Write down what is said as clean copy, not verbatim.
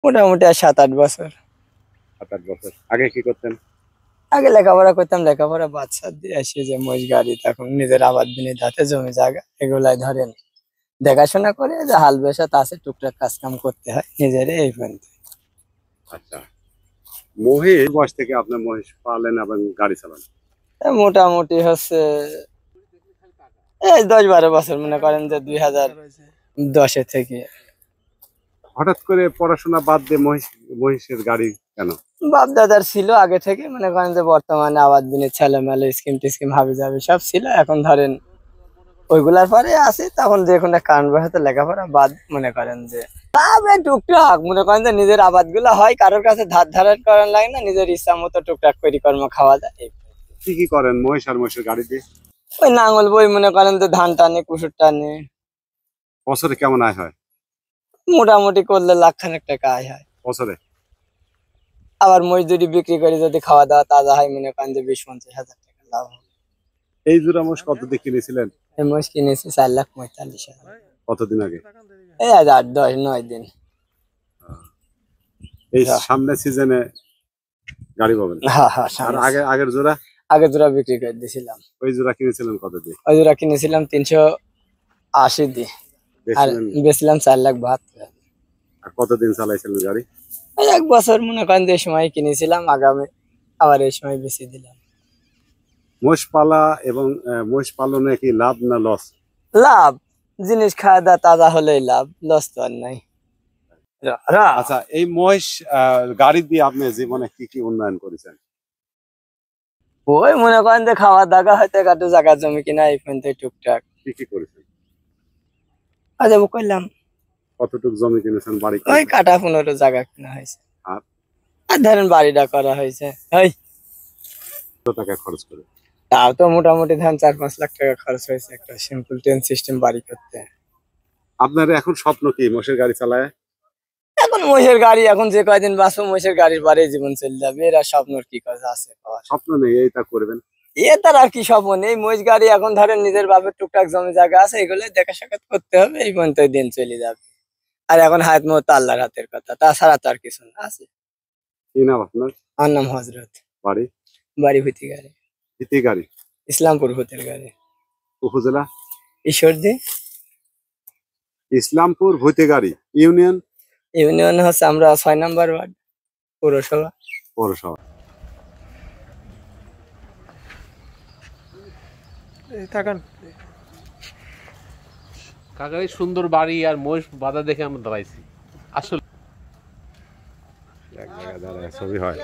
মোটামুটি আর 7-8 বছর। 7-8 বছর আগে কি করতেন? আগে লেখাপড়া করতাম, লেখাপড়া বাচ্চা দিয়ে আসি যে মহিষ গাড়ি, তখন নিজের আবাদ বিনি ধাতে জমি জায়গা এগুলাই ধরেন দেখাশোনা করে, যে হাল বেসাত আছে টুকটাক কাজ কাম করতে হয় নিজের এই পর্যন্ত। আচ্ছা, মহিষ বয়স থেকে আপনার মহিষ পালেন এবং গাড়ি চালান? মোটামুটি হচ্ছে এই 10-12 বছর, মনে করেন যে 2010 থেকে। হঠাৎ করে পড়াশোনা বাদ দিয়ে মহিষের গাড়ি কেন? বাপ দাদার ছিল আগে থেকে, মনে করেন যে বর্তমানে আবাদ বিনের ছেলেমেলে স্কিম টিস্কিম হাবি যাবে সব ছিল, এখন ধরেন ওইগুলার পরে আছে, তখন যে কোনো কারণ বশত লেখাপড়া বাদ, মনে করেন যে তবে টুকটাক মনে করেন যে নিজের আবাদ গুলা হয়, কারোর কাছে ধার ধারার করার লাগে না, নিজের ইচ্ছা মতো টুকটাক করি কর্ম খাওয়া যায়। কি কি করেন মহিষ আর মহিষের গাড়ি দিয়ে? ওই নাঙ্গল বই মনে করেন যে ধান টানে, কুসুর টানে। বছরে কেমন আয় হয়? মোটামুটি করলে 1,00,000 টাকা আয় হয় বছরে। আবার মজদুরি বিক্রি করে যদি খাওয়া দাওয়া তাজা হয়, মনে করেন যে 20-25 হাজার টাকা লাভ হয়। এই জোড়া মহিষ কত দিয়ে কিনেছিলেন? এই মহিষ কিনেছি 4,45,000। কতদিন আগে? এই আজ 8-10-9 দিন। এই সামনে সিজনে গাড়ি পাবেন? হ্যাঁ আর হ্যাঁ, আগের জোড়া? আগে জোড়া বিক্রি করে দিয়েছিলাম। ওই জোড়া কিনেছিলেন কত দিয়ে? ওই জোড়া কিনেছিলাম 380 দিয়ে, আর বেচলাম 4,72,000। আর কতদিন চালাইছিলেন গাড়ি? ওই 1 বছর, মনে করেন যে এই সময় কিনেছিলাম, আগামী আবার এই সময় বেচে দিলাম। মহিষ পালা এবং মহিষ পালনে কি লাভ না লস? লাভ, জিনিস খাওয়া দাওয়া তাজা হলেই লাভ, লস তো আর নাই। আচ্ছা, এই মহিষ গাড়ি দিয়ে আপনি জীবনে কি কি উন্নয়ন করেছেন? ওই মনে করেন যে খাওয়া দাওয়া হয়তো একটু জায়গা জমি কিনা এই পর্যন্ত টুকটাক। কি কি করেছেন? আচ্ছা করলাম, কতটুকু জমি কিনেছেন? বাড়ি ওই কাটা 15 জায়গা কিনা হয়েছে। আর আর ধরেন বাড়িটা করা হয়েছে কত টাকা খরচ করে? তাও তো মোটামুটি ধরেন 4-5 লাখ টাকা খরচ হয়েছে একটা সিম্পল 10 সিস্টেম বাড়ি করতে। আপনার এখন স্বপ্ন কি মহিষের গাড়ি চালায়? এখন মহিষের গাড়ি, এখন যে কয়দিন বাঁচবো মহিষের গাড়ির পরে জীবন চলে যাবে, এরা স্বপ্নর কি কথা আছে? স্বপ্ন নেই, এইটা করবেন? এ তার আর কি স্বপ্ন নেই, মহিষ গাড়ি এখন ধরেন নিজের বাপের টুকটাক জমি জায়গা আছে, এগুলো দেখা সাক্ষাৎ করতে হবে, এই পর্যন্ত দিন চলে যাবে। আর এখন হায়াত মত আল্লাহর হাতের কথা, তাছাড়া তো আর কিছু না আছে। কি নাম আপনার? আমার নাম হজরত। বাড়ি? বাড়ি ভূতি গাড়ি, ইতি গাড়ি, ইসলামপুর ভূতের গাড়ি। উপজেলা? ঈশ্বরদী। ইসলামপুর ভূতেগাড়ি ইউনিয়ন? ইউনিয়ন হচ্ছে আমরা 6 নম্বর ওয়ার্ড, পৌরসভা। পৌরসভা। কাকার এই সুন্দর বাড়ি আর মহিষ বাধা দেখে আমরা দাঁড়াইছি আসলে। এক জায়গায় দাঁড়ায় ছবি হয়।